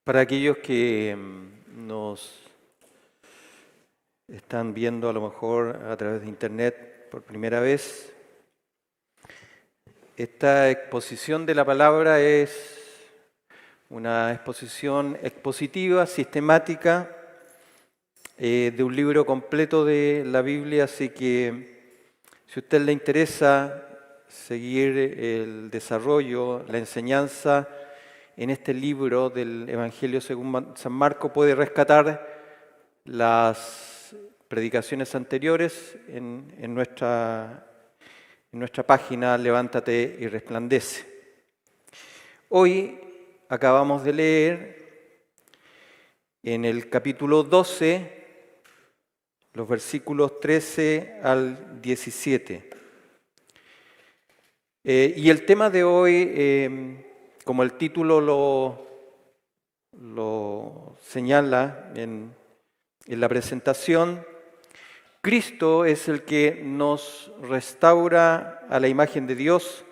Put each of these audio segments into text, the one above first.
Para aquellos que nos están viendo a lo mejor a través de internet por primera vez, esta exposición de la palabra es una exposición expositiva, sistemática, de un libro completo de la Biblia, así que si a usted le interesa seguir el desarrollo, la enseñanza en este libro del Evangelio según San Marcos, puede rescatar las predicaciones anteriores en nuestra página Levántate y Resplandece. Hoy acabamos de leer en el capítulo 12 los versículos 13 al 17. Y el tema de hoy, como el título lo señala en la presentación, Cristo es el que nos restaura a la imagen de Dios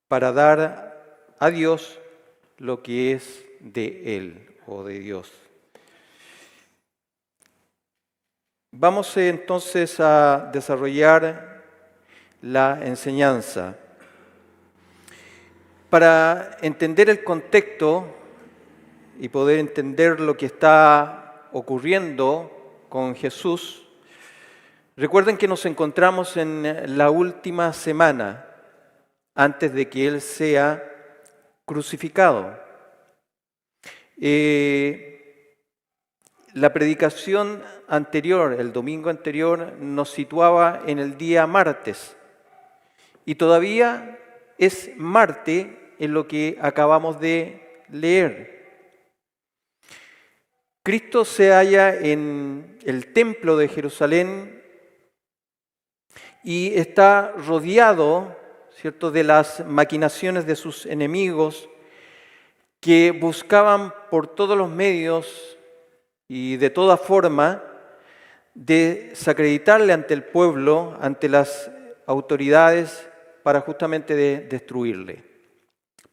para dar a Dios lo que es de Él o de Dios. Vamos entonces a desarrollar la enseñanza. Para entender el contexto y poder entender lo que está ocurriendo con Jesús, recuerden que nos encontramos en la última semana antes de que Él sea crucificado. La predicación anterior, el domingo anterior, nos situaba en el día martes y todavía es martes en lo que acabamos de leer. Cristo se halla en el templo de Jerusalén y está rodeado, ¿cierto?, de las maquinaciones de sus enemigos que buscaban por todos los medios y de toda forma desacreditarle ante el pueblo, ante las autoridades, para justamente destruirle,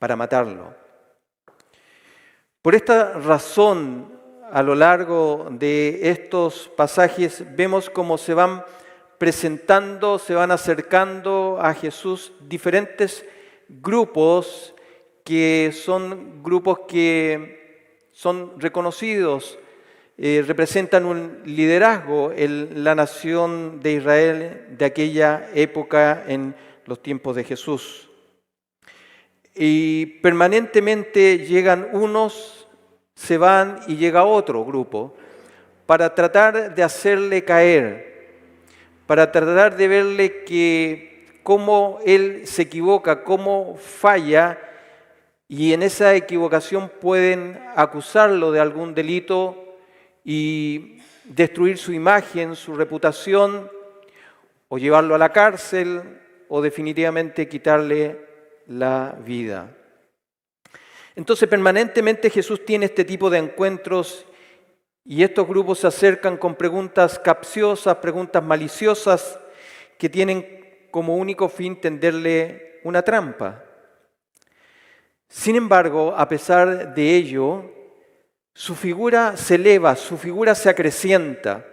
para matarlo. Por esta razón, a lo largo de estos pasajes, vemos cómo se van presentando, se van acercando a Jesús diferentes grupos que son reconocidos, representan un liderazgo en la nación de Israel de aquella época en los tiempos de Jesús. Y permanentemente llegan unos, se van y llega otro grupo para tratar de hacerle caer, para tratar de verle que cómo él se equivoca, cómo falla, y en esa equivocación pueden acusarlo de algún delito y destruir su imagen, su reputación, o llevarlo a la cárcel, o definitivamente quitarle la vida. Entonces, permanentemente Jesús tiene este tipo de encuentros y estos grupos se acercan con preguntas capciosas, preguntas maliciosas que tienen como único fin tenderle una trampa. Sin embargo, a pesar de ello, su figura se eleva, su figura se acrecienta,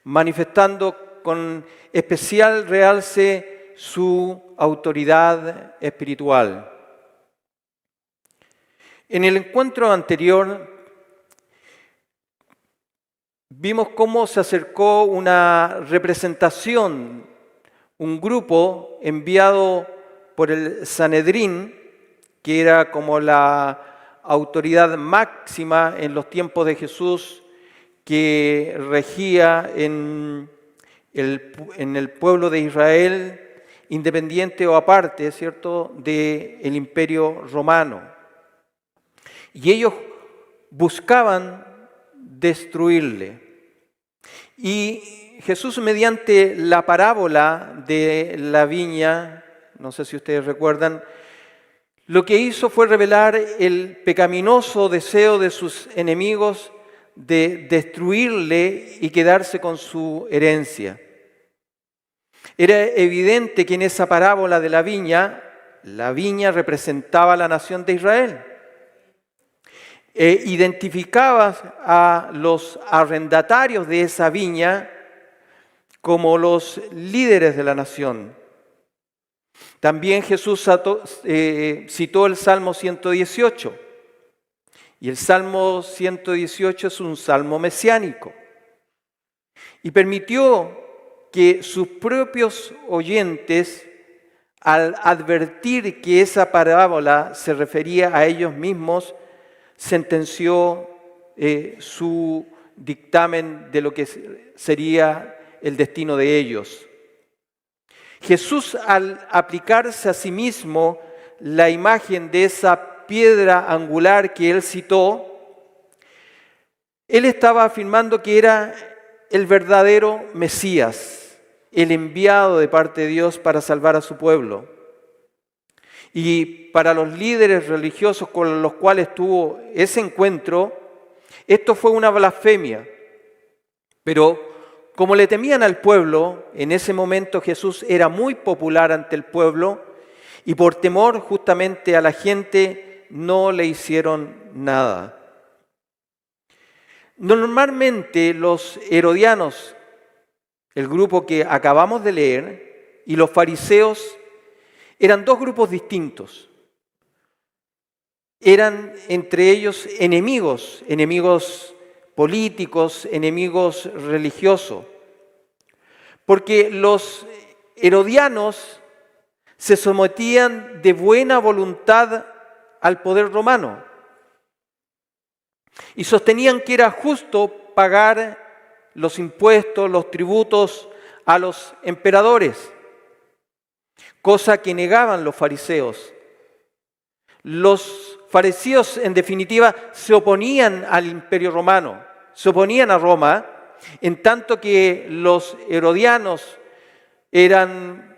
manifestando con especial realce su autoridad espiritual. En el encuentro anterior vimos cómo se acercó una representación, un grupo enviado por el Sanedrín, que era como la autoridad máxima en los tiempos de Jesús, que regía en el pueblo de Israel, independiente o aparte, ¿cierto?, del Imperio Romano. Y ellos buscaban destruirle. Y Jesús, mediante la parábola de la viña, no sé si ustedes recuerdan, lo que hizo fue revelar el pecaminoso deseo de sus enemigos de destruirle y quedarse con su herencia. Era evidente que en esa parábola de la viña representaba a la nación de Israel. identificaba a los arrendatarios de esa viña como los líderes de la nación. También Jesús citó el Salmo 118. Y el Salmo 118 es un salmo mesiánico. Y permitió que sus propios oyentes, al advertir que esa parábola se refería a ellos mismos, sentenció su dictamen de lo que sería el destino de ellos. Jesús, al aplicarse a sí mismo la imagen de esa piedra angular que él citó, él estaba afirmando que era el verdadero Mesías, el enviado de parte de Dios para salvar a su pueblo. Y para los líderes religiosos con los cuales tuvo ese encuentro, esto fue una blasfemia. Pero como le temían al pueblo, en ese momento Jesús era muy popular ante el pueblo y por temor justamente a la gente no le hicieron nada. Normalmente los herodianos, el grupo que acabamos de leer, y los fariseos eran dos grupos distintos. Eran entre ellos enemigos políticos, enemigos religiosos. Porque los herodianos se sometían de buena voluntad al poder romano y sostenían que era justo pagar los impuestos, los tributos a los emperadores, cosa que negaban los fariseos. Los fariseos, en definitiva, se oponían al imperio romano, se oponían a Roma, en tanto que los herodianos eran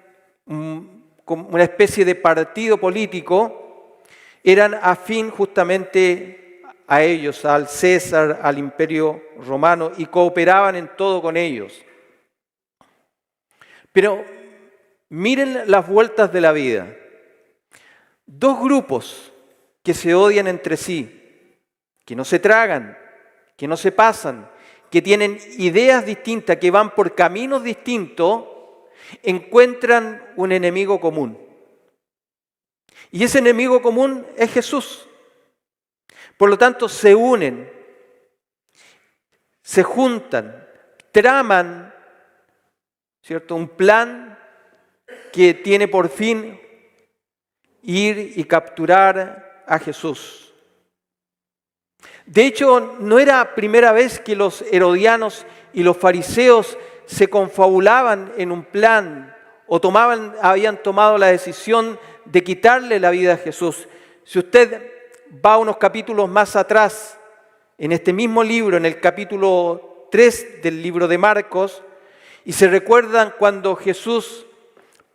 como una especie de partido político, eran afín justamente a ellos, al César, al imperio romano, y cooperaban en todo con ellos. Pero miren las vueltas de la vida. Dos grupos que se odian entre sí, que no se tragan, que no se pasan, que tienen ideas distintas, que van por caminos distintos, encuentran un enemigo común. Y ese enemigo común es Jesús. Por lo tanto, se unen, se juntan, traman, ¿cierto?, un plan que tiene por fin ir y capturar a Jesús. De hecho, no era primera vez que los herodianos y los fariseos se confabulaban en un plan o habían tomado la decisión de quitarle la vida a Jesús. Si usted va unos capítulos más atrás, en este mismo libro, en el capítulo 3 del libro de Marcos, y se recuerdan cuando Jesús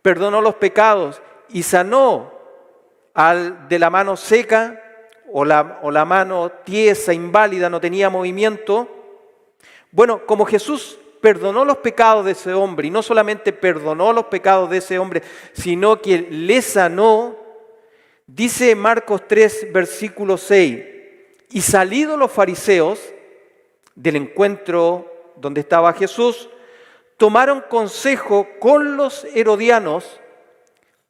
perdonó los pecados y sanó al de la mano seca o la mano tiesa, inválida, no tenía movimiento. Bueno, como Jesús perdonó los pecados de ese hombre, y no solamente perdonó los pecados de ese hombre, sino que le sanó, dice Marcos 3, versículo 6, y salidos los fariseos del encuentro donde estaba Jesús, tomaron consejo con los herodianos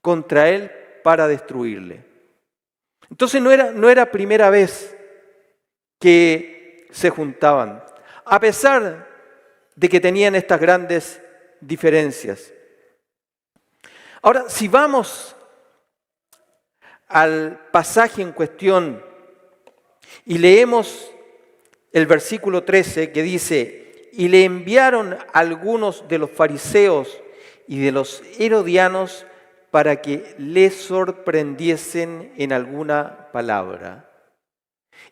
contra él para destruirle. Entonces no era primera vez que se juntaban, a pesar de que tenían estas grandes diferencias. Ahora, si vamos al pasaje en cuestión y leemos el versículo 13 que dice: y le enviaron algunos de los fariseos y de los herodianos para que le sorprendiesen en alguna palabra.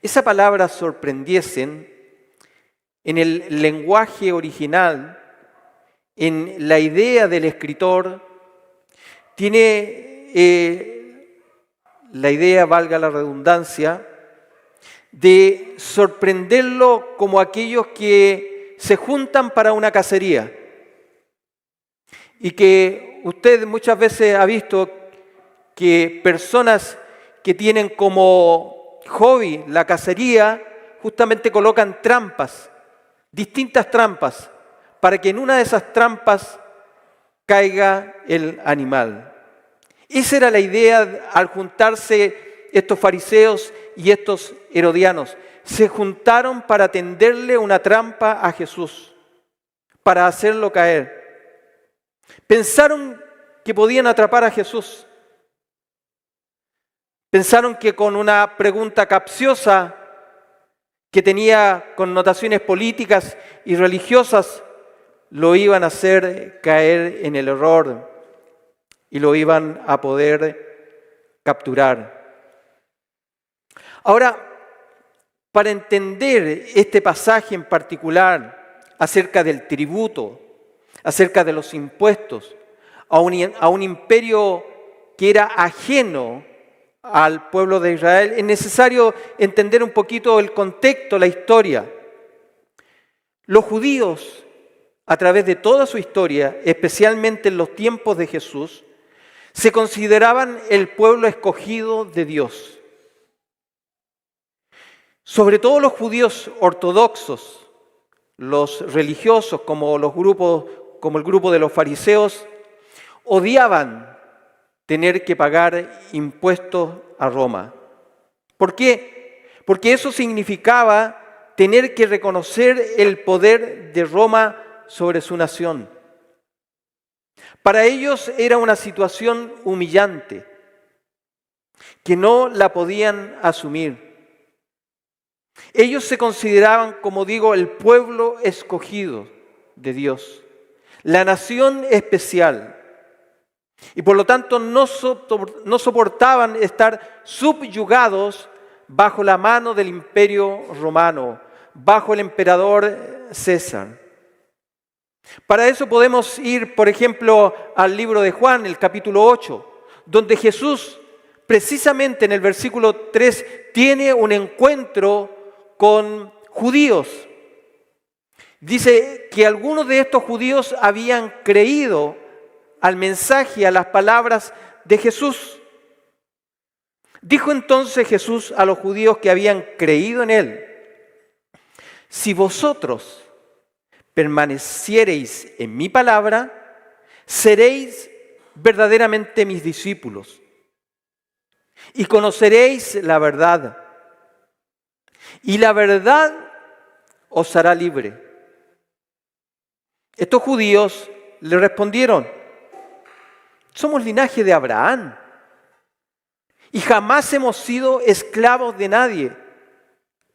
Esa palabra sorprendiesen, en el lenguaje original, en la idea del escritor, tiene la idea, valga la redundancia, de sorprenderlo como aquellos que se juntan para una cacería. Y que usted muchas veces ha visto que personas que tienen como hobby la cacería, justamente colocan trampas, distintas trampas, para que en una de esas trampas caiga el animal. Esa era la idea al juntarse estos fariseos y estos herodianos. Se juntaron para tenderle una trampa a Jesús, para hacerlo caer. Pensaron que podían atrapar a Jesús. Pensaron que con una pregunta capciosa que tenía connotaciones políticas y religiosas, lo iban a hacer caer en el error y lo iban a poder capturar. Ahora, para entender este pasaje en particular acerca del tributo, acerca de los impuestos, a un imperio que era ajeno al pueblo de Israel, es necesario entender un poquito el contexto, la historia. Los judíos, a través de toda su historia, especialmente en los tiempos de Jesús, se consideraban el pueblo escogido de Dios. Sobre todo los judíos ortodoxos, los religiosos, como el grupo de los fariseos, odiaban tener que pagar impuestos a Roma. ¿Por qué? Porque eso significaba tener que reconocer el poder de Roma sobre su nación. Para ellos era una situación humillante, que no la podían asumir. Ellos se consideraban, como digo, el pueblo escogido de Dios, la nación especial. Y por lo tanto no soportaban estar subyugados bajo la mano del imperio romano, bajo el emperador César. Para eso podemos ir, por ejemplo, al libro de Juan, el capítulo 8, donde Jesús, precisamente en el versículo 3, tiene un encuentro con judíos. Dice que algunos de estos judíos habían creído al mensaje, a las palabras de Jesús. Dijo entonces Jesús a los judíos que habían creído en Él: si vosotros permaneciereis en mi palabra, seréis verdaderamente mis discípulos y conoceréis la verdad, y la verdad os hará libre. Estos judíos le respondieron: somos linaje de Abraham y jamás hemos sido esclavos de nadie.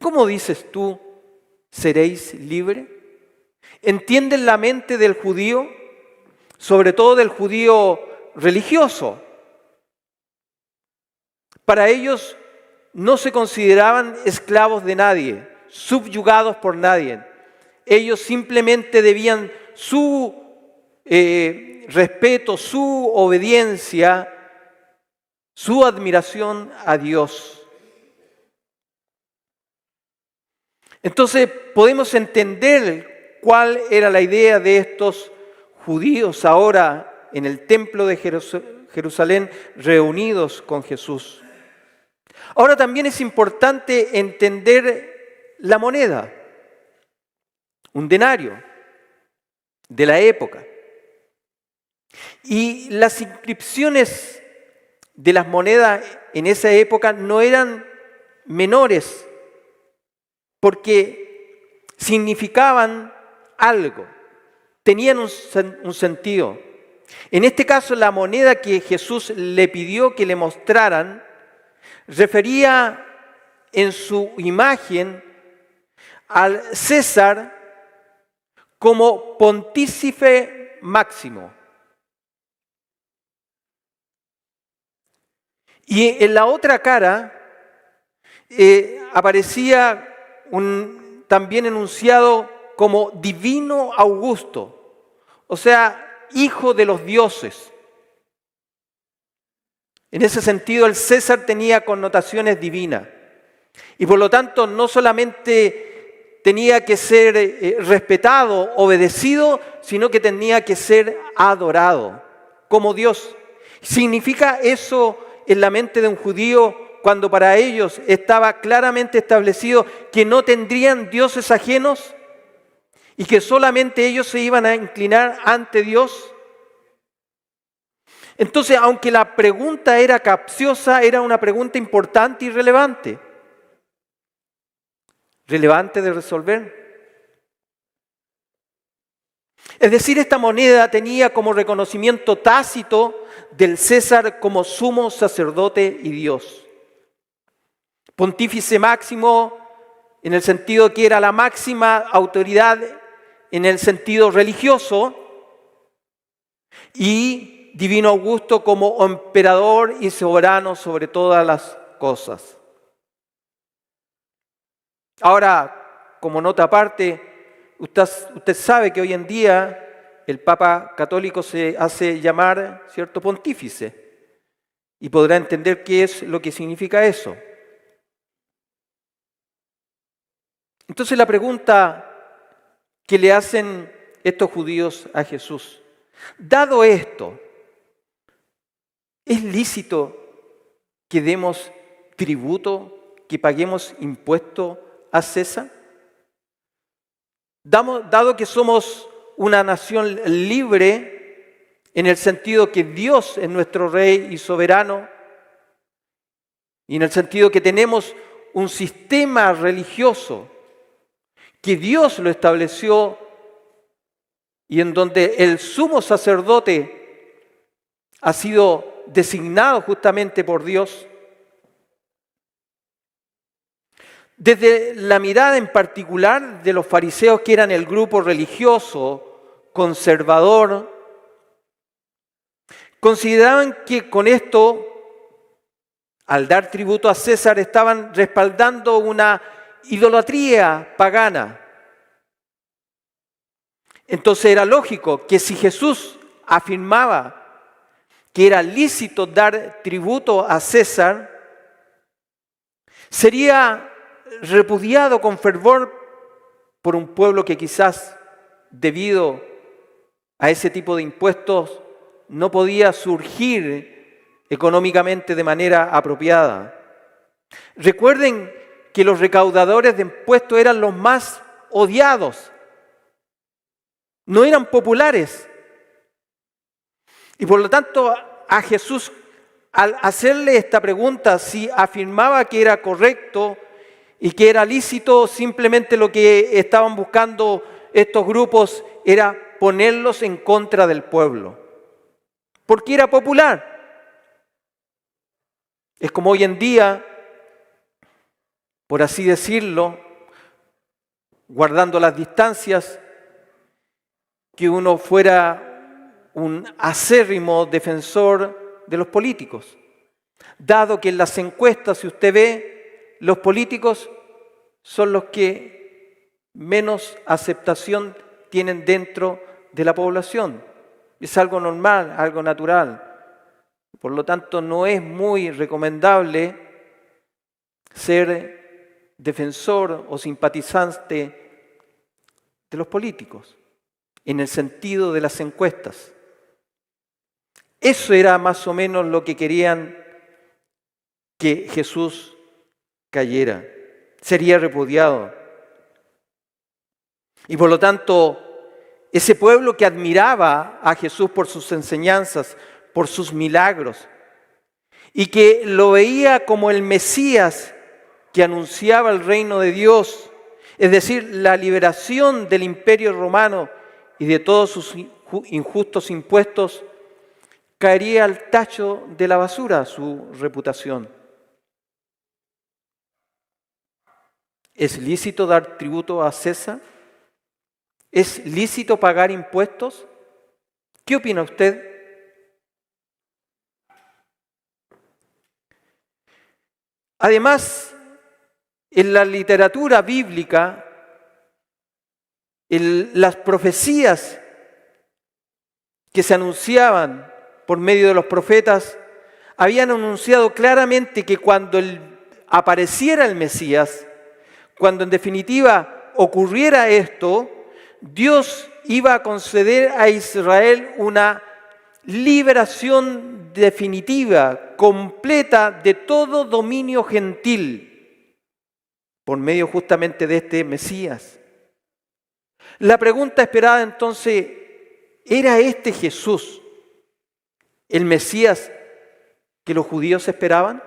¿Cómo dices tú, seréis libres? ¿Entienden la mente del judío? Sobre todo del judío religioso. Para ellos no se consideraban esclavos de nadie, subyugados por nadie. Ellos simplemente debían su respeto, su obediencia, su admiración a Dios. Entonces podemos entender cuál era la idea de estos judíos ahora en el templo de Jerusalén reunidos con Jesús. Ahora también es importante entender la moneda, un denario de la época. Y las inscripciones de las monedas en esa época no eran menores, porque significaban algo, tenían un sentido. En este caso, la moneda que Jesús le pidió que le mostraran refería en su imagen al César como pontífice máximo. Y en la otra cara aparecía también enunciado como divino Augusto, o sea, hijo de los dioses. En ese sentido, el César tenía connotaciones divinas y por lo tanto no solamente tenía que ser respetado, obedecido, sino que tenía que ser adorado como Dios. ¿Significa eso en la mente de un judío cuando para ellos estaba claramente establecido que no tendrían dioses ajenos y que solamente ellos se iban a inclinar ante Dios? Entonces, aunque la pregunta era capciosa, era una pregunta importante y relevante. Relevante de resolver. Es decir, esta moneda tenía como reconocimiento tácito del César como sumo sacerdote y Dios. Pontífice máximo en el sentido que era la máxima autoridad en el sentido religioso, y divino Augusto como emperador y soberano sobre todas las cosas. Ahora, como nota aparte, usted sabe que hoy en día el Papa católico se hace llamar, ¿cierto?, pontífice, y podrá entender qué es lo que significa eso. Entonces la pregunta que le hacen estos judíos a Jesús: dado esto, ¿es lícito que demos tributo, que paguemos impuesto a César? Dado que somos una nación libre, en el sentido que Dios es nuestro Rey y soberano, y en el sentido que tenemos un sistema religioso que Dios lo estableció y en donde el sumo sacerdote ha sido designado justamente por Dios, desde la mirada en particular de los fariseos, que eran el grupo religioso conservador, consideraban que con esto, al dar tributo a César, estaban respaldando una idolatría pagana. Entonces era lógico que si Jesús afirmaba que era lícito dar tributo a César, sería repudiado con fervor por un pueblo que quizás, debido a ese tipo de impuestos, no podía surgir económicamente de manera apropiada. Recuerden que los recaudadores de impuestos eran los más odiados, no eran populares. Y por lo tanto, a Jesús, al hacerle esta pregunta, si afirmaba que era correcto y que era lícito, simplemente lo que estaban buscando estos grupos era ponerlos en contra del pueblo, porque era popular. Es como hoy en día, por así decirlo, guardando las distancias, que uno fuera un acérrimo defensor de los políticos. Dado que en las encuestas, si usted ve, los políticos son los que menos aceptación tienen dentro de la población. Es algo normal, algo natural. Por lo tanto, no es muy recomendable ser defensor o simpatizante de los políticos, en el sentido de las encuestas. Eso era más o menos lo que querían que Jesús cayera. Sería repudiado. Y por lo tanto, ese pueblo que admiraba a Jesús por sus enseñanzas, por sus milagros, y que lo veía como el Mesías que anunciaba el reino de Dios, es decir, la liberación del Imperio Romano y de todos sus injustos impuestos, caería al tacho de la basura su reputación. ¿Es lícito dar tributo a César? ¿Es lícito pagar impuestos? ¿Qué opina usted? Además, en la literatura bíblica, las profecías que se anunciaban por medio de los profetas habían anunciado claramente que cuando apareciera el Mesías, cuando en definitiva ocurriera esto, Dios iba a conceder a Israel una liberación definitiva, completa de todo dominio gentil por medio justamente de este Mesías. La pregunta esperada entonces, ¿era este Jesús el Mesías que los judíos esperaban?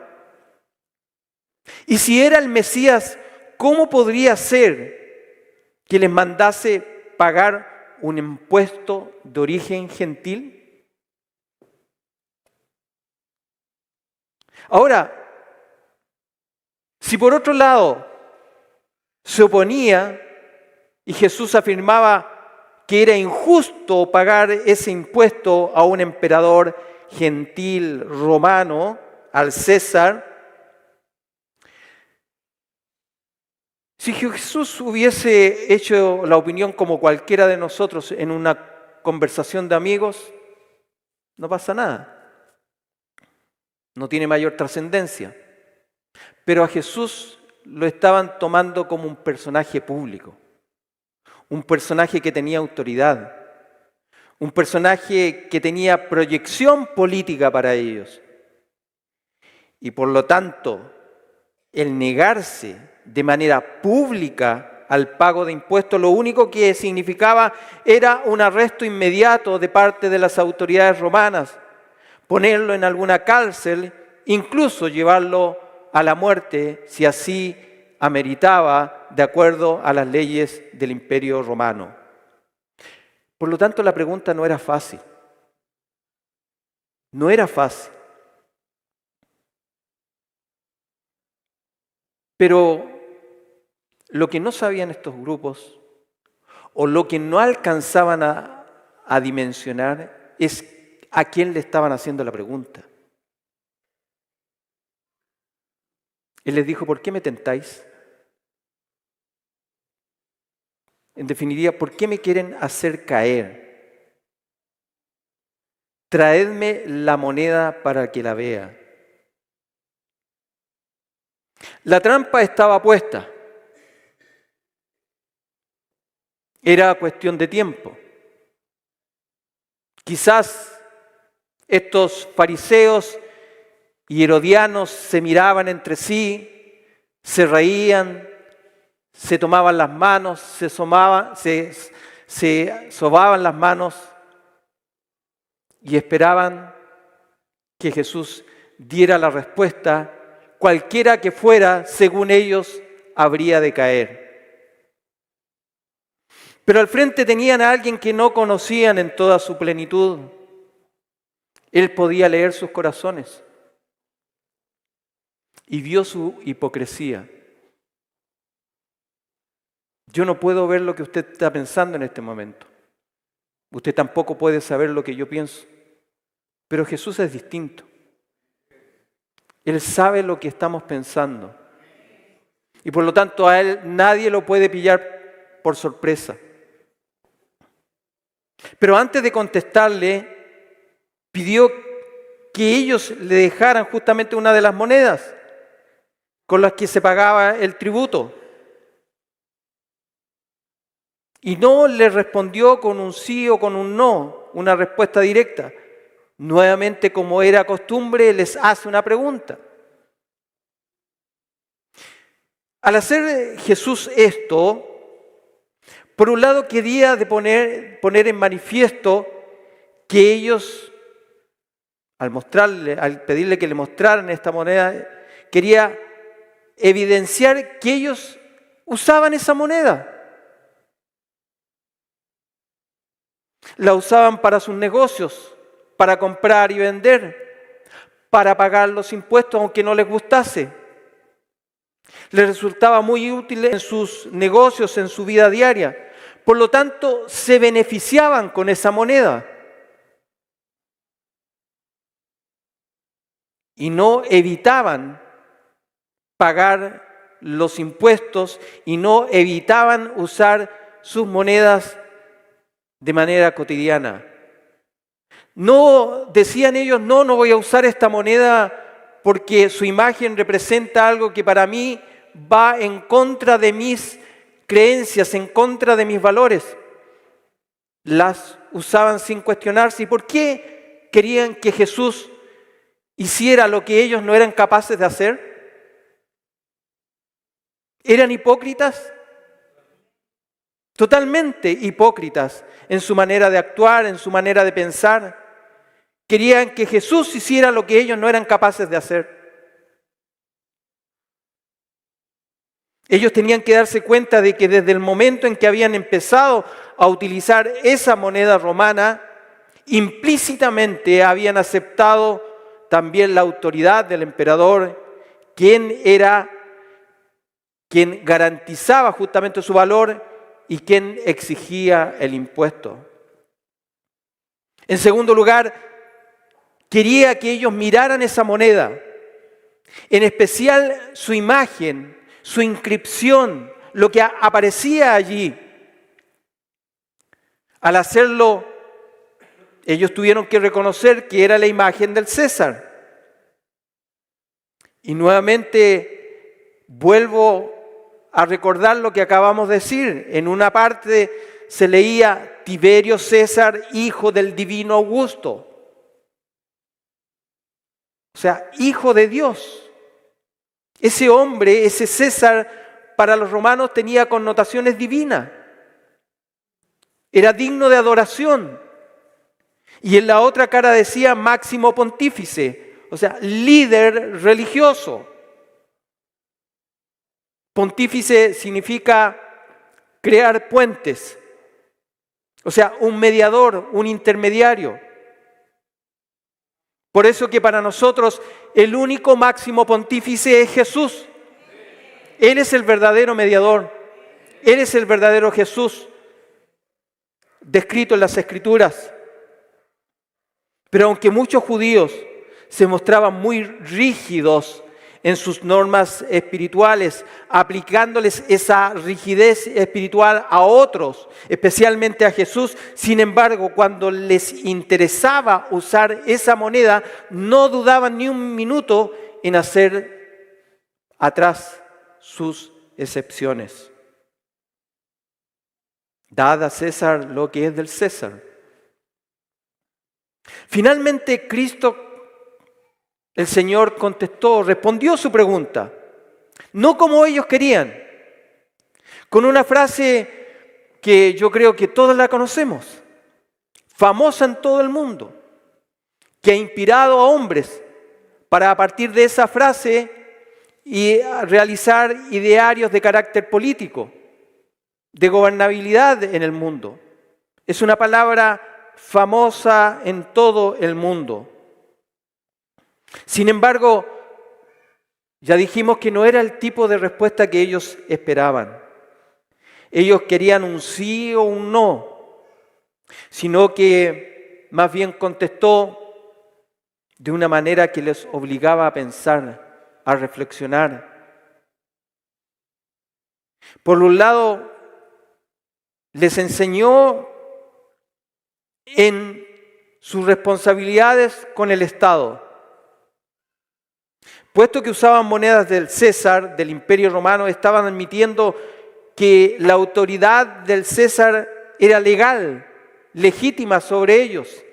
Y si era el Mesías, ¿cómo podría ser que les mandase pagar un impuesto de origen gentil? Ahora, si por otro lado se oponía y Jesús afirmaba que era injusto pagar ese impuesto a un emperador gentil romano, al César, si Jesús hubiese hecho la opinión como cualquiera de nosotros en una conversación de amigos, no pasa nada. No tiene mayor trascendencia. Pero a Jesús lo estaban tomando como un personaje público, un personaje que tenía autoridad, un personaje que tenía proyección política para ellos. Y por lo tanto, el negarse de manera pública al pago de impuestos, lo único que significaba era un arresto inmediato de parte de las autoridades romanas, ponerlo en alguna cárcel, incluso llevarlo a la muerte, si así ameritaba, de acuerdo a las leyes del Imperio Romano. Por lo tanto, la pregunta no era fácil. No era fácil. Pero lo que no sabían estos grupos, o lo que no alcanzaban a dimensionar, es a quién le estaban haciendo la pregunta. Él les dijo, ¿por qué me tentáis? En definitiva, ¿por qué me quieren hacer caer? Traedme la moneda para que la vea. La trampa estaba puesta. Era cuestión de tiempo. Quizás estos fariseos y herodianos se miraban entre sí, se reían, se tomaban las manos, se sobaban las manos y esperaban que Jesús diera la respuesta, cualquiera que fuera, según ellos, habría de caer. Pero al frente tenían a alguien que no conocían en toda su plenitud. Él podía leer sus corazones y vio su hipocresía. Yo no puedo ver lo que usted está pensando en este momento. Usted tampoco puede saber lo que yo pienso. Pero Jesús es distinto. Él sabe lo que estamos pensando. Y por lo tanto a Él nadie lo puede pillar por sorpresa. Pero antes de contestarle, pidió que ellos le dejaran justamente una de las monedas con las que se pagaba el tributo. Y no le respondió con un sí o con un no, una respuesta directa. Nuevamente, como era costumbre, les hace una pregunta. Al hacer Jesús esto, por un lado quería poner en manifiesto que ellos, al pedirle que le mostraran esta moneda, quería evidenciar que ellos usaban esa moneda. La usaban para sus negocios, para comprar y vender, para pagar los impuestos aunque no les gustase. Les resultaba muy útil en sus negocios, en su vida diaria. Por lo tanto, se beneficiaban con esa moneda. Y no evitaban pagar los impuestos y no evitaban usar sus monedas de manera cotidiana. No decían ellos, no voy a usar esta moneda porque su imagen representa algo que para mí va en contra de mis creencias, en contra de mis valores. Las usaban sin cuestionarse. ¿Y por qué querían que Jesús hiciera lo que ellos no eran capaces de hacer? ¿Eran hipócritas? Totalmente hipócritas en su manera de actuar, en su manera de pensar. Querían que Jesús hiciera lo que ellos no eran capaces de hacer. Ellos tenían que darse cuenta de que desde el momento en que habían empezado a utilizar esa moneda romana, implícitamente habían aceptado también la autoridad del emperador, quien garantizaba justamente su valor y quien exigía el impuesto. En segundo lugar, quería que ellos miraran esa moneda, en especial su imagen, su inscripción, lo que aparecía allí. Al hacerlo, ellos tuvieron que reconocer que era la imagen del César. Y nuevamente vuelvo a recordar lo que acabamos de decir. En una parte se leía Tiberio César, hijo del divino Augusto. O sea, hijo de Dios. Ese hombre, ese César, para los romanos tenía connotaciones divinas. Era digno de adoración. Y en la otra cara decía máximo pontífice, o sea, líder religioso. Pontífice significa crear puentes, o sea, un mediador, un intermediario. Por eso que para nosotros el único máximo pontífice es Jesús. Él es el verdadero mediador. Él es el verdadero Jesús, descrito en las Escrituras. Pero aunque muchos judíos se mostraban muy rígidos en sus normas espirituales, aplicándoles esa rigidez espiritual a otros, especialmente a Jesús. Sin embargo, cuando les interesaba usar esa moneda, no dudaban ni un minuto en hacer atrás sus excepciones. Dad a César lo que es del César. Finalmente, Cristo, el Señor, respondió su pregunta, no como ellos querían, con una frase que yo creo que todos la conocemos, famosa en todo el mundo, que ha inspirado a hombres para a partir de esa frase y realizar idearios de carácter político, de gobernabilidad en el mundo. Es una palabra famosa en todo el mundo. Sin embargo, ya dijimos que no era el tipo de respuesta que ellos esperaban. Ellos querían un sí o un no, sino que más bien contestó de una manera que les obligaba a pensar, a reflexionar. Por un lado, les enseñó en sus responsabilidades con el Estado. Puesto que usaban monedas del César, del Imperio Romano, estaban admitiendo que la autoridad del César era legal, legítima sobre ellos.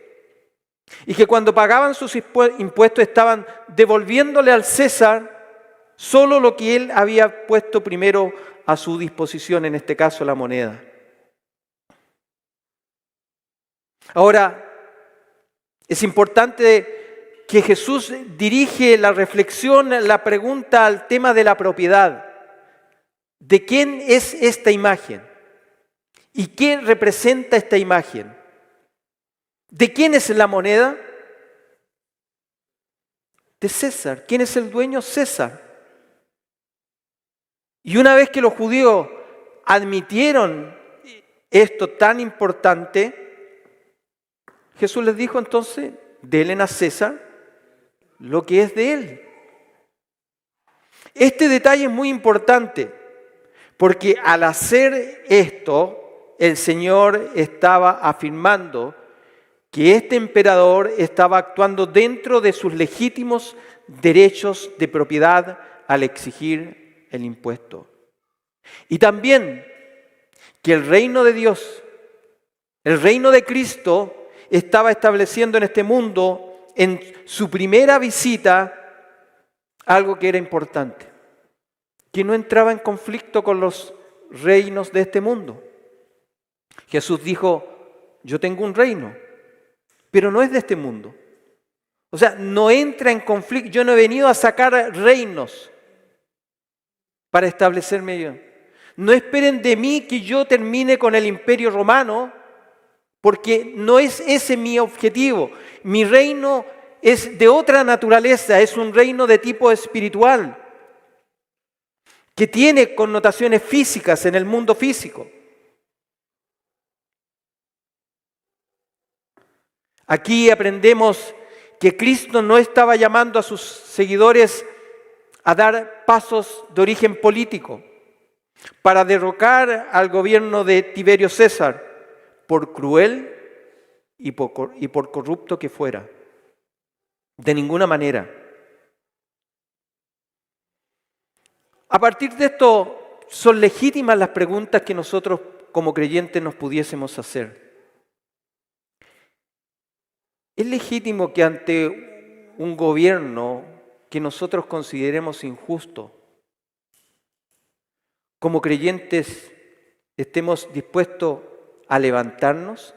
Y que cuando pagaban sus impuestos estaban devolviéndole al César solo lo que él había puesto primero a su disposición, en este caso la moneda. Ahora, es importante que Jesús dirige la reflexión, la pregunta al tema de la propiedad. ¿De quién es esta imagen? ¿Y qué representa esta imagen? ¿De quién es la moneda? De César. ¿Quién es el dueño? César. Y una vez que los judíos admitieron esto tan importante, Jesús les dijo entonces, denle a César lo que es de él. Este detalle es muy importante, porque al hacer esto, el Señor estaba afirmando que este emperador estaba actuando dentro de sus legítimos derechos de propiedad al exigir el impuesto. Y también que el reino de Dios, el reino de Cristo, estaba estableciendo en este mundo, en su primera visita, algo que era importante, que no entraba en conflicto con los reinos de este mundo. Jesús dijo, yo tengo un reino, pero no es de este mundo. O sea, no entra en conflicto. Yo no he venido a sacar reinos para establecerme yo. No esperen de mí que yo termine con el imperio romano, porque no es ese mi objetivo. Mi reino es de otra naturaleza, es un reino de tipo espiritual, que tiene connotaciones físicas en el mundo físico. Aquí aprendemos que Cristo no estaba llamando a sus seguidores a dar pasos de origen político para derrocar al gobierno de Tiberio César, por cruel y por corrupto que fuera. De ninguna manera. A partir de esto, son legítimas las preguntas que nosotros como creyentes nos pudiésemos hacer. ¿Es legítimo que ante un gobierno que nosotros consideremos injusto, como creyentes estemos dispuestos a levantarnos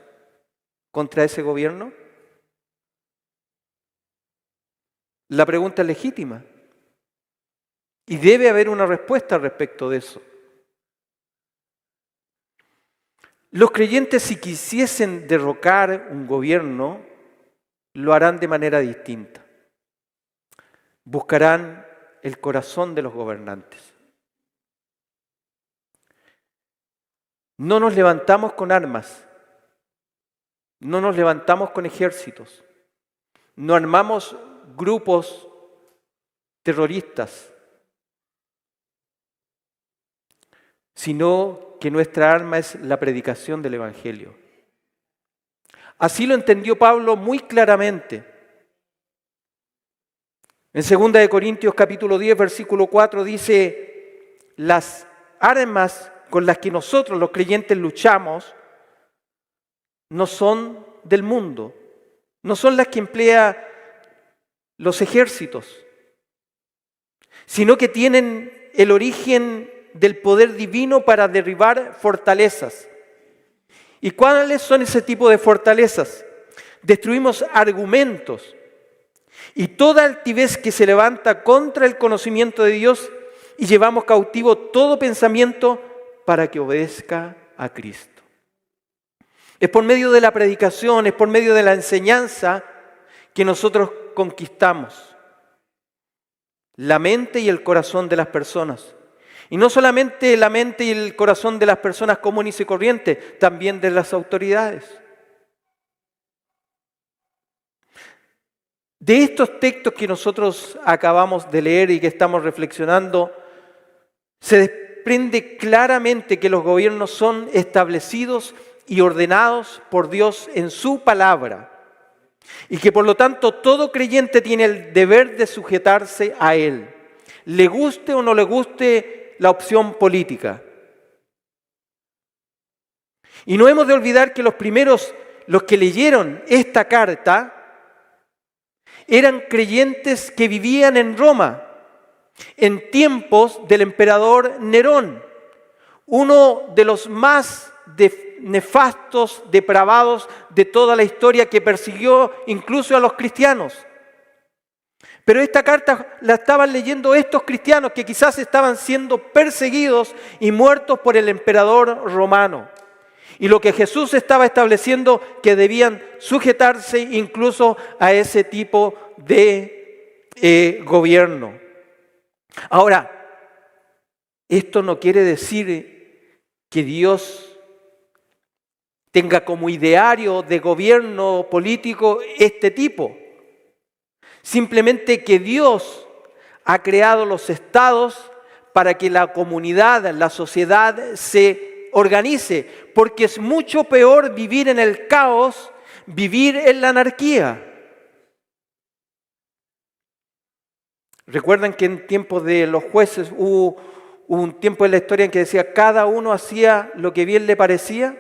contra ese gobierno? La pregunta es legítima y debe haber una respuesta respecto de eso. Los creyentes, si quisiesen derrocar un gobierno, lo harán de manera distinta. Buscarán el corazón de los gobernantes. No nos levantamos con armas, no nos levantamos con ejércitos, no armamos grupos terroristas, sino que nuestra arma es la predicación del Evangelio. Así lo entendió Pablo muy claramente. En 2 Corintios capítulo 10, versículo 4 dice, las armas con las que nosotros los creyentes luchamos no son del mundo, no son las que emplea los ejércitos, sino que tienen el origen del poder divino para derribar fortalezas. ¿Y cuáles son ese tipo de fortalezas? Destruimos argumentos y toda altivez que se levanta contra el conocimiento de Dios y llevamos cautivo todo pensamiento para que obedezca a Cristo. Es por medio de la predicación, es por medio de la enseñanza que nosotros conquistamos la mente y el corazón de las personas. Y no solamente la mente y el corazón de las personas comunes y corrientes, también de las autoridades. De estos textos que nosotros acabamos de leer y que estamos reflexionando, se desprende claramente que los gobiernos son establecidos y ordenados por Dios en su palabra. Y que por lo tanto todo creyente tiene el deber de sujetarse a Él, le guste o no le guste la opción política. Y no hemos de olvidar que los primeros, los que leyeron esta carta, eran creyentes que vivían en Roma, en tiempos del emperador Nerón, uno de los más nefastos, depravados de toda la historia, que persiguió incluso a los cristianos. Pero esta carta la estaban leyendo estos cristianos que quizás estaban siendo perseguidos y muertos por el emperador romano. Y lo que Jesús estaba estableciendo, que debían sujetarse incluso a ese tipo de gobierno. Ahora, esto no quiere decir que Dios tenga como ideario de gobierno político este tipo. Simplemente que Dios ha creado los estados para que la comunidad, la sociedad se organice, porque es mucho peor vivir en el caos, vivir en la anarquía. ¿Recuerdan que en tiempos de los jueces hubo un tiempo en la historia en que decía cada uno hacía lo que bien le parecía?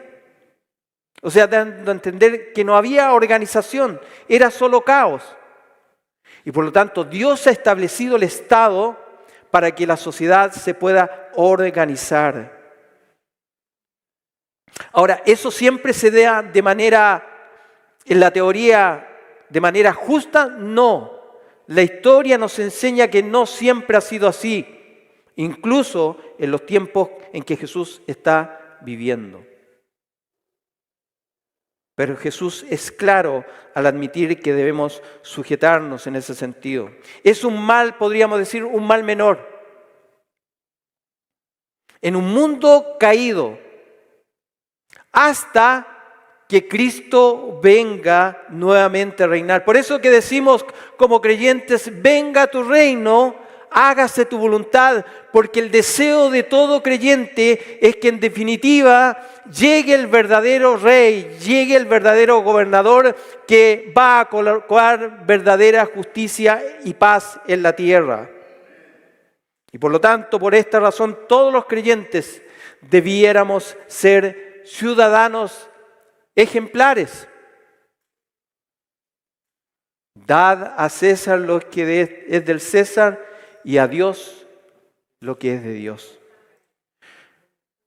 O sea, dando a entender que no había organización, era solo caos. Y por lo tanto, Dios ha establecido el Estado para que la sociedad se pueda organizar. Ahora, eso siempre se da de manera, en la teoría, de manera justa, no. La historia nos enseña que no siempre ha sido así, incluso en los tiempos en que Jesús está viviendo. Pero Jesús es claro al admitir que debemos sujetarnos en ese sentido. Es un mal, podríamos decir, un mal menor. En un mundo caído, hasta que Cristo venga nuevamente a reinar. Por eso que decimos como creyentes, venga tu reino, hágase tu voluntad, porque el deseo de todo creyente es que en definitiva llegue el verdadero rey, llegue el verdadero gobernador que va a colocar verdadera justicia y paz en la tierra. Y por lo tanto, por esta razón, todos los creyentes debiéramos ser ciudadanos ejemplares. Dad a César lo que es del César y a Dios lo que es de Dios.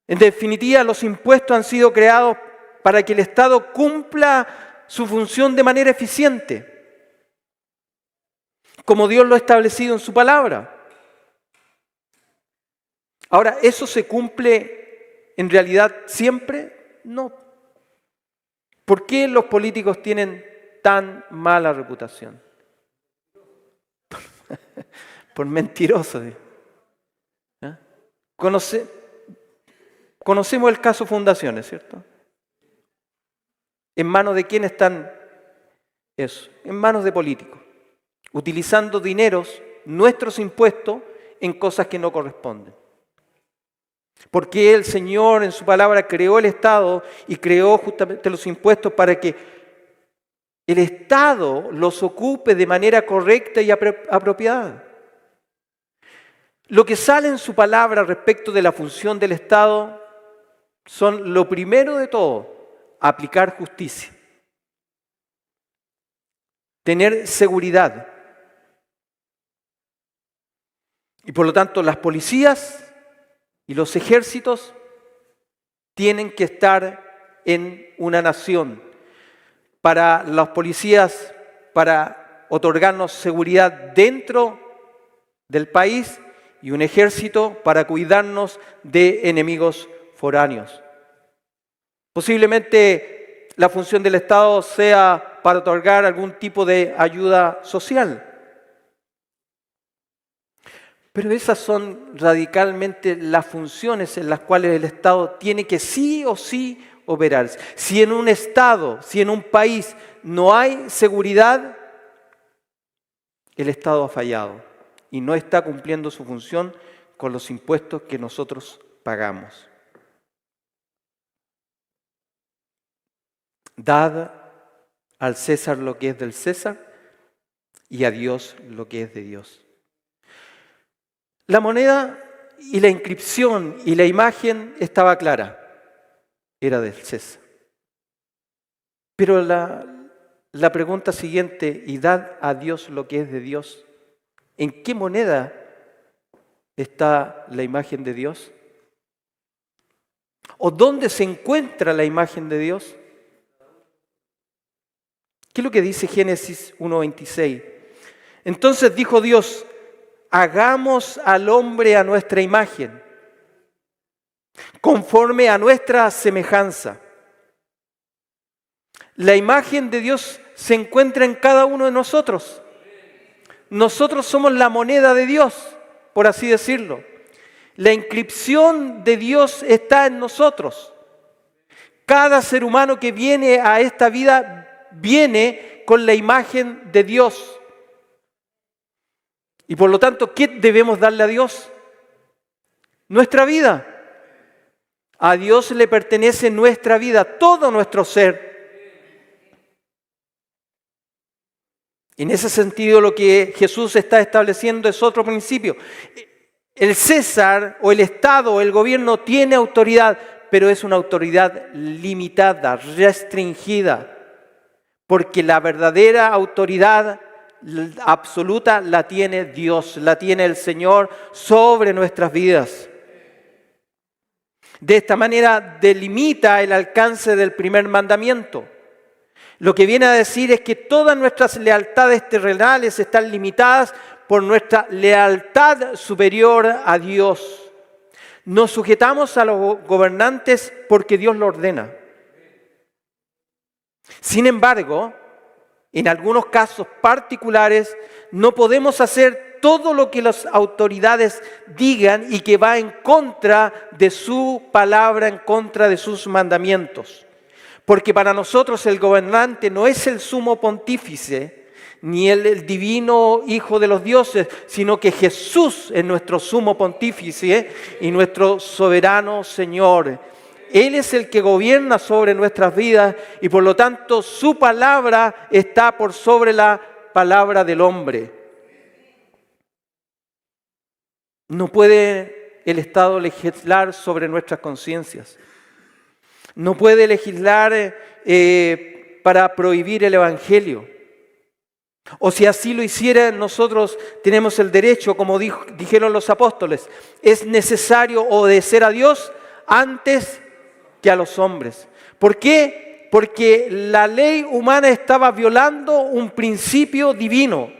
En definitiva, los impuestos han sido creados para que el Estado cumpla su función de manera eficiente, como Dios lo ha establecido en su palabra. Ahora, ¿eso se cumple en realidad siempre? No. ¿Por qué los políticos tienen tan mala reputación? Por mentirosos. ¿Eh? Conocemos el caso Fundaciones, ¿cierto? ¿En manos de quién están eso? En manos de políticos, utilizando dineros, nuestros impuestos, en cosas que no corresponden. Porque el Señor en su palabra creó el Estado y creó justamente los impuestos para que el Estado los ocupe de manera correcta y apropiada. Lo que sale en su palabra respecto de la función del Estado son, lo primero de todo, aplicar justicia, tener seguridad. Y por lo tanto, las policías y los ejércitos tienen que estar en una nación. Para los policías, para otorgarnos seguridad dentro del país, y un ejército para cuidarnos de enemigos foráneos. Posiblemente la función del Estado sea para otorgar algún tipo de ayuda social. Pero esas son radicalmente las funciones en las cuales el Estado tiene que sí o sí operar. Si en un Estado, si en un país no hay seguridad, el Estado ha fallado y no está cumpliendo su función con los impuestos que nosotros pagamos. Dad al César lo que es del César y a Dios lo que es de Dios. La moneda y la inscripción y la imagen estaba clara, era del César. Pero la pregunta siguiente, y dad a Dios lo que es de Dios, ¿en qué moneda está la imagen de Dios? ¿O dónde se encuentra la imagen de Dios? ¿Qué es lo que dice Génesis 1:26? Entonces dijo Dios, hagamos al hombre a nuestra imagen, conforme a nuestra semejanza. La imagen de Dios se encuentra en cada uno de nosotros. Nosotros somos la moneda de Dios, por así decirlo. La inscripción de Dios está en nosotros. Cada ser humano que viene a esta vida viene con la imagen de Dios. Y por lo tanto, ¿qué debemos darle a Dios? Nuestra vida. A Dios le pertenece nuestra vida, todo nuestro ser. En ese sentido, lo que Jesús está estableciendo es otro principio. El César o el Estado o el gobierno tiene autoridad, pero es una autoridad limitada, restringida, porque la verdadera autoridad absoluta la tiene Dios, la tiene el Señor sobre nuestras vidas. De esta manera delimita el alcance del primer mandamiento. Lo que viene a decir es que todas nuestras lealtades terrenales están limitadas por nuestra lealtad superior a Dios. Nos sujetamos a los gobernantes porque Dios lo ordena. Sin embargo, en algunos casos particulares, no podemos hacer todo lo que las autoridades digan y que va en contra de su palabra, en contra de sus mandamientos. Porque para nosotros el gobernante no es el sumo pontífice, ni el divino Hijo de los dioses, sino que Jesús es nuestro sumo pontífice y nuestro soberano Señor. Él es el que gobierna sobre nuestras vidas y por lo tanto su palabra está por sobre la palabra del hombre. No puede el Estado legislar sobre nuestras conciencias. No puede legislar para prohibir el Evangelio. O si así lo hiciera, nosotros tenemos el derecho, como dijeron los apóstoles, es necesario obedecer a Dios antes que a los hombres. ¿Por qué? Porque la ley humana estaba violando un principio divino.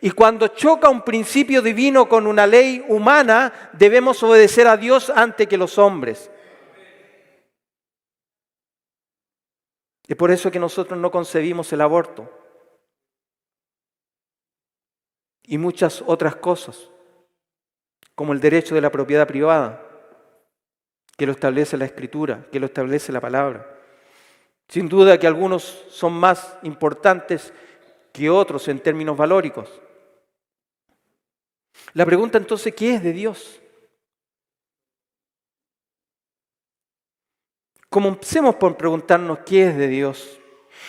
Y cuando choca un principio divino con una ley humana, debemos obedecer a Dios antes que los hombres. Es por eso que nosotros no concebimos el aborto. Y muchas otras cosas, como el derecho de la propiedad privada, que lo establece la Escritura, que lo establece la palabra. Sin duda que algunos son más importantes que otros en términos valóricos. La pregunta entonces, ¿qué es de Dios? Comencemos por preguntarnos qué es de Dios.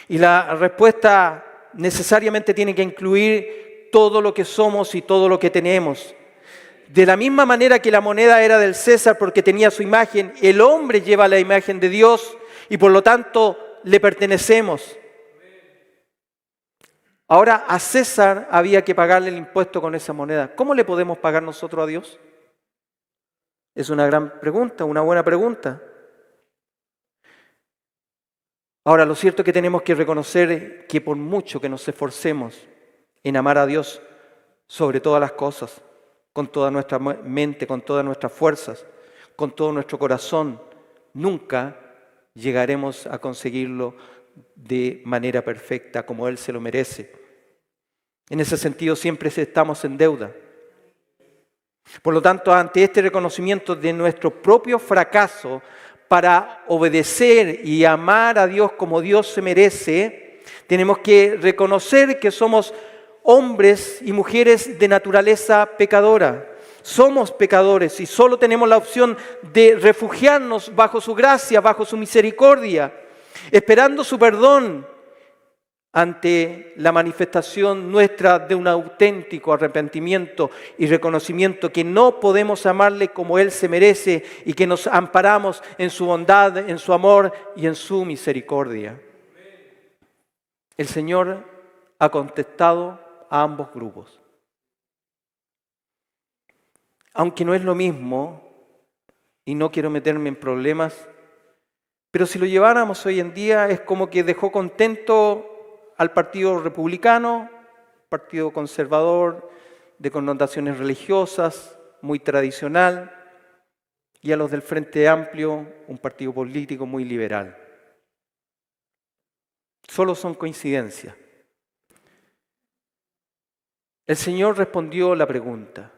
Y la respuesta necesariamente tiene que incluir todo lo que somos y todo lo que tenemos. De la misma manera que la moneda era del César porque tenía su imagen, el hombre lleva la imagen de Dios y por lo tanto le pertenecemos. Ahora a César había que pagarle el impuesto con esa moneda. ¿Cómo le podemos pagar nosotros a Dios? Es una gran pregunta, una buena pregunta. Ahora, lo cierto es que tenemos que reconocer que por mucho que nos esforcemos en amar a Dios sobre todas las cosas, con toda nuestra mente, con todas nuestras fuerzas, con todo nuestro corazón, nunca llegaremos a conseguirlo de manera perfecta, como Él se lo merece. En ese sentido, siempre estamos en deuda. Por lo tanto, ante este reconocimiento de nuestro propio fracaso para obedecer y amar a Dios como Dios se merece, tenemos que reconocer que somos hombres y mujeres de naturaleza pecadora. Somos pecadores y solo tenemos la opción de refugiarnos bajo su gracia, bajo su misericordia, esperando su perdón ante la manifestación nuestra de un auténtico arrepentimiento y reconocimiento que no podemos amarle como Él se merece y que nos amparamos en su bondad, en su amor y en su misericordia. El Señor ha contestado a ambos grupos. Aunque no es lo mismo, y no quiero meterme en problemas, pero si lo lleváramos hoy en día es como que dejó contento al Partido Republicano, partido conservador, de connotaciones religiosas, muy tradicional, y a los del Frente Amplio, un partido político muy liberal. Solo son coincidencias. El Señor respondió la pregunta,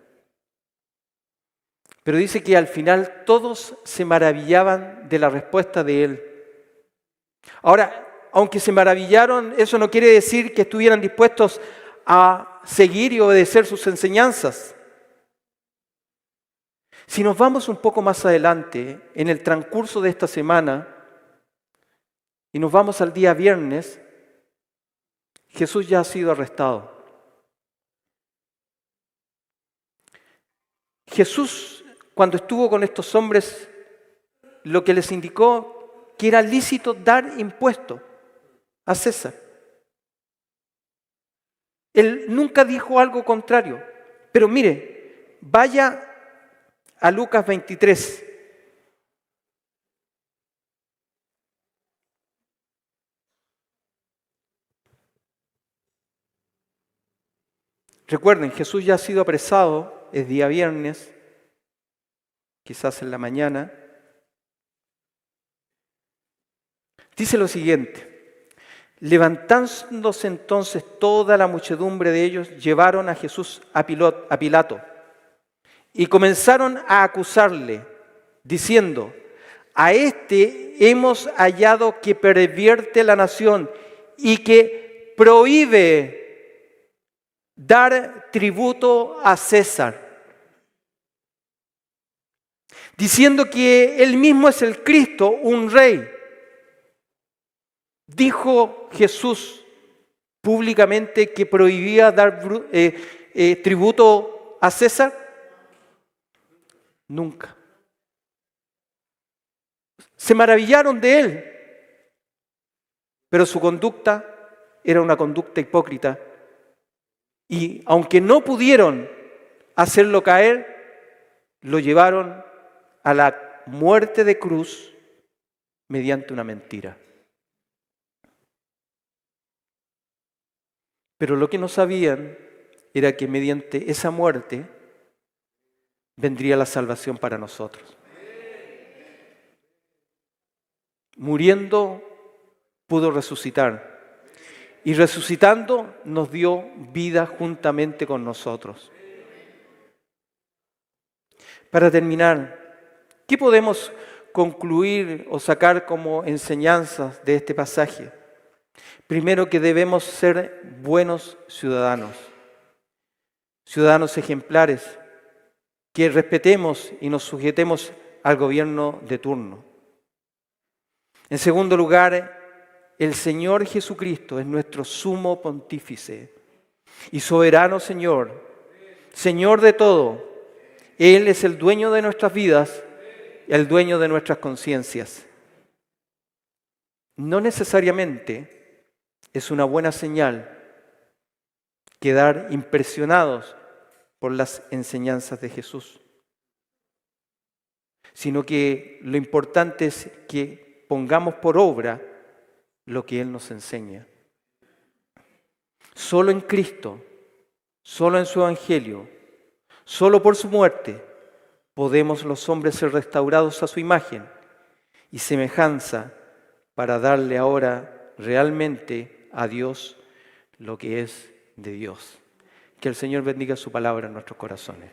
pero dice que al final todos se maravillaban de la respuesta de Él. Ahora, aunque se maravillaron, eso no quiere decir que estuvieran dispuestos a seguir y obedecer sus enseñanzas. Si nos vamos un poco más adelante, en el transcurso de esta semana, y nos vamos al día viernes, Jesús ya ha sido arrestado. Jesús, cuando estuvo con estos hombres, lo que les indicó que era lícito dar impuesto a César. Él nunca dijo algo contrario. Pero mire, vaya a Lucas 23. Recuerden, Jesús ya ha sido apresado, es día viernes, quizás en la mañana. Dice lo siguiente: levantándose entonces toda la muchedumbre de ellos, llevaron a Jesús a Pilato y comenzaron a acusarle, diciendo: a este hemos hallado que pervierte la nación y que prohíbe dar tributo a César, diciendo que él mismo es el Cristo, un rey. Dijo Jesús públicamente que prohibía dar tributo a César. Nunca. Se maravillaron de él, pero su conducta era una conducta hipócrita. Y aunque no pudieron hacerlo caer, lo llevaron a la muerte de cruz mediante una mentira. Pero lo que no sabían era que mediante esa muerte vendría la salvación para nosotros. Muriendo pudo resucitar. Y resucitando nos dio vida juntamente con nosotros. Para terminar, ¿qué podemos concluir o sacar como enseñanzas de este pasaje? Primero, que debemos ser buenos ciudadanos, ciudadanos ejemplares, que respetemos y nos sujetemos al gobierno de turno. En segundo lugar, el Señor Jesucristo es nuestro sumo pontífice y soberano Señor, Señor de todo. Él es el dueño de nuestras vidas y el dueño de nuestras conciencias. No necesariamente es una buena señal quedar impresionados por las enseñanzas de Jesús, sino que lo importante es que pongamos por obra lo que Él nos enseña. Solo en Cristo, solo en su Evangelio, solo por su muerte, podemos los hombres ser restaurados a su imagen y semejanza para darle ahora realmente a Dios lo que es de Dios. Que el Señor bendiga su palabra en nuestros corazones.